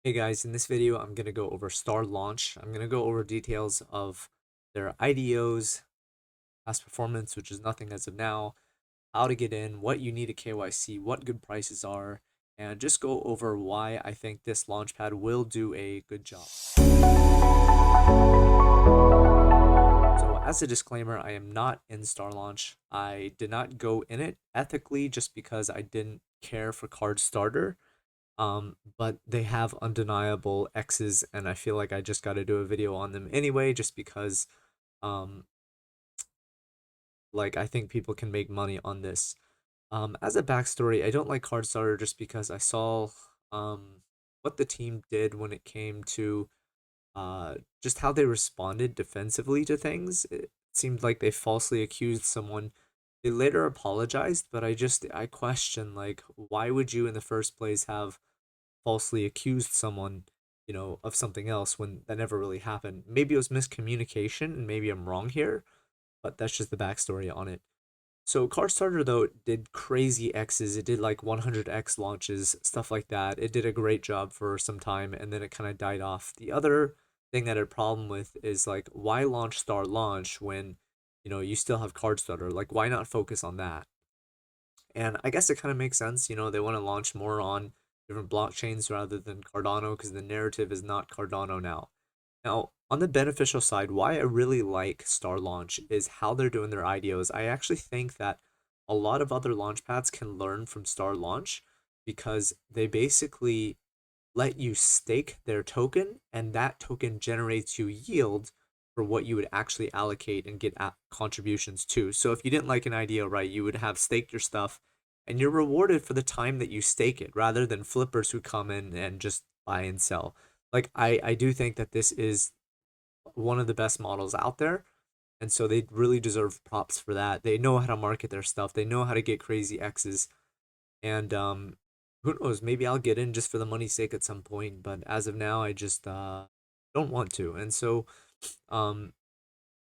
Hey guys, in this video, I'm going to go over StarLaunch. I'm going to go over details of their IDOs, past performance, which is nothing as of now, how to get in, what you need a KYC, what good prices are, and just go over why I think this Launchpad will do a good job. So as a disclaimer, I am not in StarLaunch. I did not go in it ethically just because I didn't care for Card Starter. But they have undeniable X's, and I feel like I just got to do a video on them anyway, just because, um, like I think people can make money on this. As a backstory, I don't like Card Starter just because I saw, what the team did when it came to, just how they responded defensively to things. It seemed like they falsely accused someone. They later apologized, but I question, like, why would you in the first place have falsely accused someone, of something else when that never really happened? Maybe it was miscommunication, and maybe I'm wrong here, but that's just the backstory on it. So Card Starter though did crazy X's. It did like 100x launches, stuff like that. It did a great job for some time, and then it kind of died off. The other thing that I had a problem with is like, why launch StarLaunch when you still have Card Starter? Like, why not focus on that? And I guess it kind of makes sense. They want to launch more on different blockchains rather than Cardano because the narrative is not Cardano now. Now, on the beneficial side, why I really like StarLaunch is how they're doing their IDOs. I actually think that a lot of other launchpads can learn from StarLaunch because they basically let you stake their token, and that token generates you yield for what you would actually allocate and get contributions to. So if you didn't like an idea, right, you would have staked your stuff and you're rewarded for the time that you stake it rather than flippers who come in and just buy and sell. Like I do think that this is one of the best models out there. And so they really deserve props for that. They know how to market their stuff. They know how to get crazy X's. And who knows, maybe I'll get in just for the money's sake at some point, but as of now I just don't want to. And so um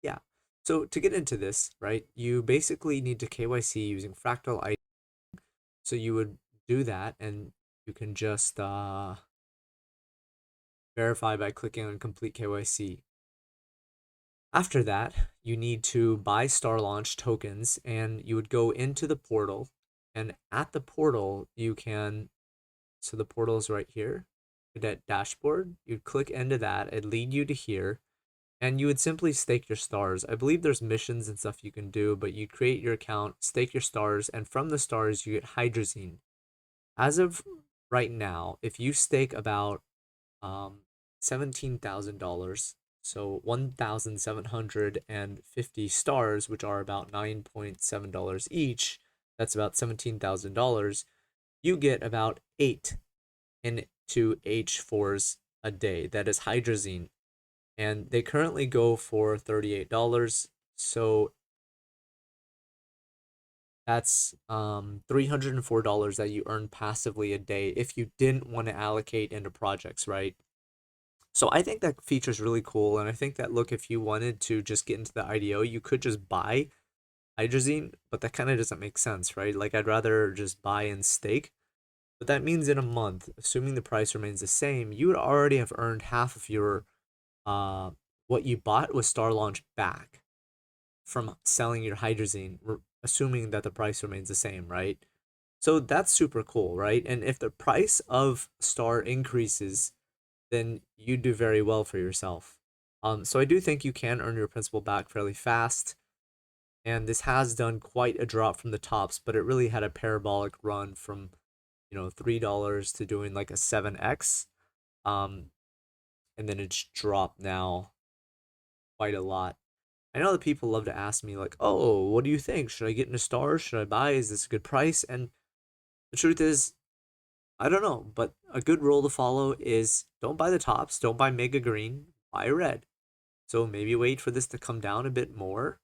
yeah. So to get into this, right, you basically need to KYC using fractal ID. So you would do that, and you can just verify by clicking on complete KYC. After that, you need to buy StarLaunch tokens, and you would go into the portal, and at the portal you can, so the portal is right here, cadet dashboard. You'd click into that, it'd lead you to here, and you would simply stake your stars. I believe there's missions and stuff you can do, but you create your account, stake your stars, and from the stars you get HYDRAZINE. As of right now, if you stake about $17,000, so 1,750 stars, which are about $9.7 each, that's about $17,000, you get about 8 N2H4s a day. That is HYDRAZINE. And they currently go for $38. So that's $304 that you earn passively a day if you didn't want to allocate into projects, right? So I think that feature is really cool, and I think that, look, if you wanted to just get into the IDO, you could just buy hydrazine, but that kind of doesn't make sense, right? Like, I'd rather just buy and stake. But that means in a month, assuming the price remains the same, you would already have earned half of your what you bought with StarLaunch back from selling your hydrazine, assuming that the price remains the same, right? So that's super cool, right? And if the price of Star increases, then you do very well for yourself. So I do think you can earn your principal back fairly fast. And this has done quite a drop from the tops, but it really had a parabolic run from, $3 to doing like a 7x. Um, and then it's dropped now quite a lot. I know that people love to ask me, like, oh, what do you think? Should I get into stars? Should I buy? Is this a good price? And the truth is, I don't know, but a good rule to follow is don't buy the tops, don't buy mega green, buy red. So maybe wait for this to come down a bit more,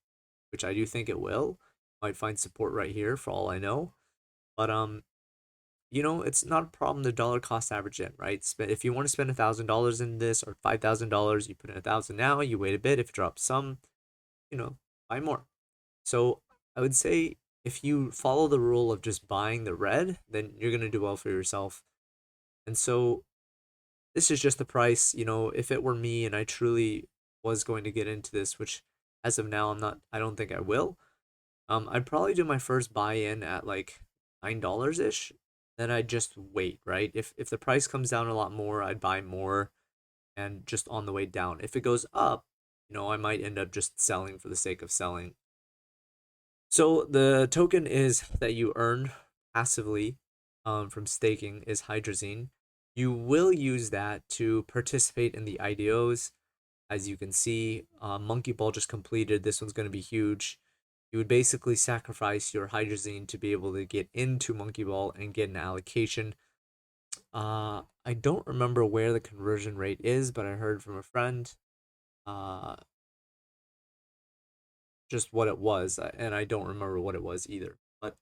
which I do think it will. Might find support right here for all I know. But it's not a problem to dollar cost average in, right? If you want to spend $1,000 in this or $5,000, you put in 1,000 now, you wait a bit. If it drops some, you know, buy more. So I would say if you follow the rule of just buying the red, then you're gonna do well for yourself. And so this is just the price. You know, if it were me and I truly was going to get into this, which as of now I don't think I will. I'd probably do my first buy-in at like $9 ish. Then I'd just wait, right? If the price comes down a lot more, I'd buy more and just on the way down. If it goes up, you know, I might end up just selling for the sake of selling. So the token is that you earn passively from staking is HYDRAZINE. You will use that to participate in the IDOs. As you can see, Monkey Ball just completed. This one's going to be huge. You would basically sacrifice your HYDRAZINE to be able to get into Monkey Ball and get an allocation. I don't remember where the conversion rate is, but I heard from a friend just what it was, and I don't remember what it was either. But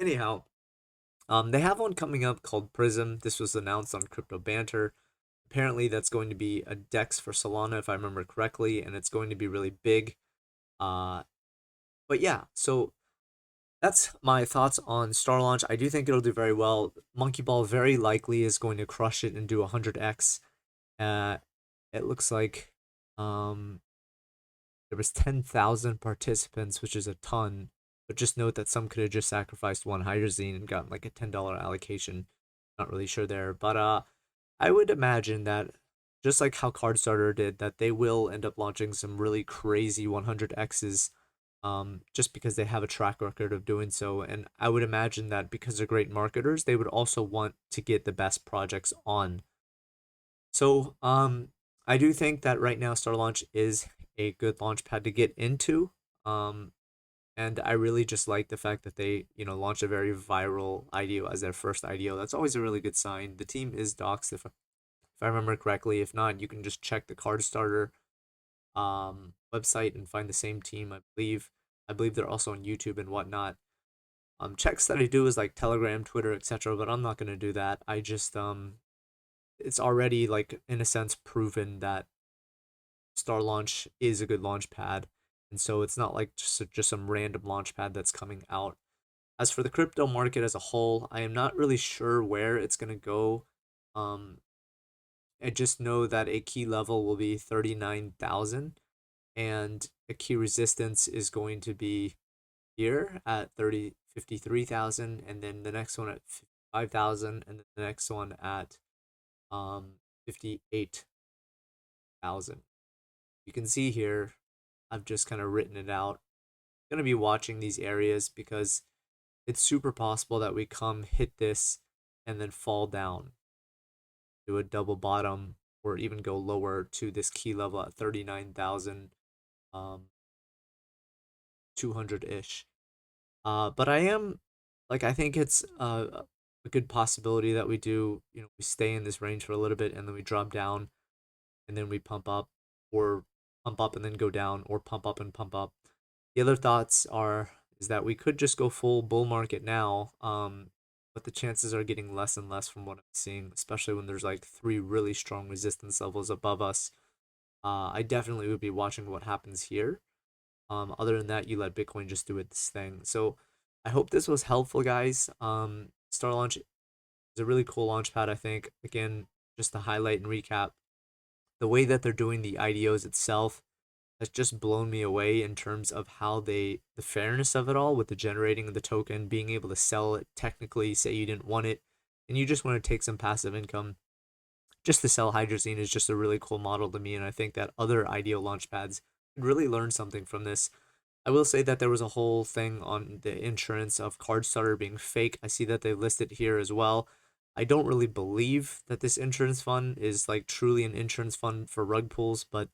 anyhow, they have one coming up called Prism. This was announced on Crypto Banter. Apparently, that's going to be a DEX for Solana, if I remember correctly, and it's going to be really big. But yeah, so that's my thoughts on StarLaunch. I do think it'll do very well. Monkey Ball very likely is going to crush it and do 100x. It looks like there was 10,000 participants, which is a ton. But just note that some could have just sacrificed one HYDRAZINE and gotten like a $10 allocation. Not really sure there, but I would imagine that just like how Cardstarter did, that they will end up launching some really crazy 100x's. Just because they have a track record of doing so. And I would imagine that because they're great marketers, they would also want to get the best projects on. So I do think that right now StarLaunch is a good launch pad to get into. And I really just like the fact that they, you know, launched a very viral IDO as their first IDO. That's always a really good sign. The team is doxed if I remember correctly. If not, you can just check the Cardstarter website and find the same team. I believe they're also on YouTube and whatnot. Checks that I do is like Telegram, Twitter, etc. But I'm not gonna do that. I just it's already like in a sense proven that StarLaunch is a good launch pad, and so it's not like just some random launch pad that's coming out. As for the crypto market as a whole, I am not really sure where it's gonna go. I just know that a key level will be 39,000 and a key resistance is going to be here at 53,000 and then the next one at 5,000 and then the next one at 58,000. You can see here I've just kind of written it out. I'm going to be watching these areas because it's super possible that we come hit this and then fall down, do a double bottom, or even go lower to this key level at 39,000 200-ish. But I am like I think it's a good possibility that we do, you know, we stay in this range for a little bit and then we drop down and then we pump up, or pump up and then go down, or pump up and pump up. The other thoughts is that we could just go full bull market now, but the chances are getting less and less from what I'm seeing, especially when there's like 3 really strong resistance levels above us. I definitely would be watching what happens here. Other than that, you let Bitcoin just do its thing. So I hope this was helpful, guys. StarLaunch is a really cool launch pad, I think. Again, just to highlight and recap, the way that they're doing the IDOs itself has just blown me away in terms of how the fairness of it all, with the generating of the token, being able to sell it technically, say you didn't want it, and you just want to take some passive income. Just to sell HYDRAZINE is just a really cool model to me, and I think that other IDO launchpads could really learn something from this. I will say that there was a whole thing on the insurance of Cardstarter being fake. I see that they listed here as well. I don't really believe that this insurance fund is like truly an insurance fund for rug pulls, but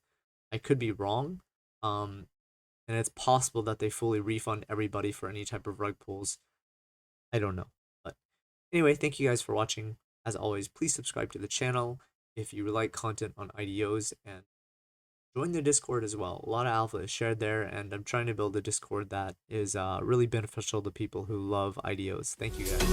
I could be wrong. And it's possible that they fully refund everybody for any type of rug pulls. I don't know. But anyway, thank you guys for watching. As always, please subscribe to the channel if you like content on IDOs, and join the Discord as well. A lot of alpha is shared there, and I'm trying to build a Discord that is really beneficial to people who love IDOs. Thank you guys.